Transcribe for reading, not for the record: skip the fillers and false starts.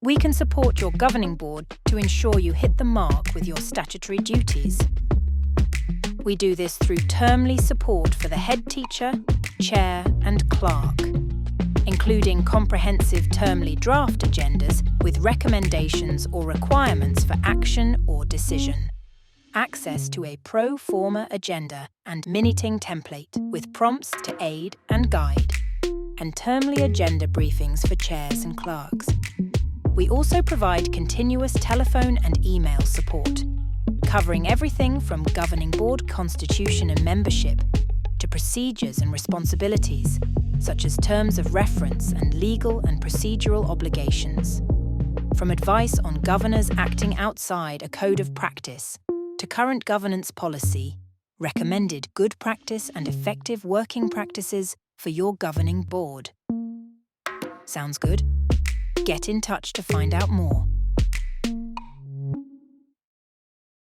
We can support your governing board to ensure you hit the mark with your statutory duties. We do this through termly support for the head teacher, chair and clerk, including comprehensive termly draft agendas with recommendations or requirements for action or decision. Access to a pro forma agenda and minuting template with prompts to aid and guide, and termly agenda briefings for chairs and clerks. We also provide continuous telephone and email support, covering everything from governing board constitution and membership to procedures and responsibilities, such as terms of reference and legal and procedural obligations. From advice on governors acting outside a code of practice to current governance policy, recommended good practice and effective working practices for your governing board. Sounds good? Get in touch to find out more.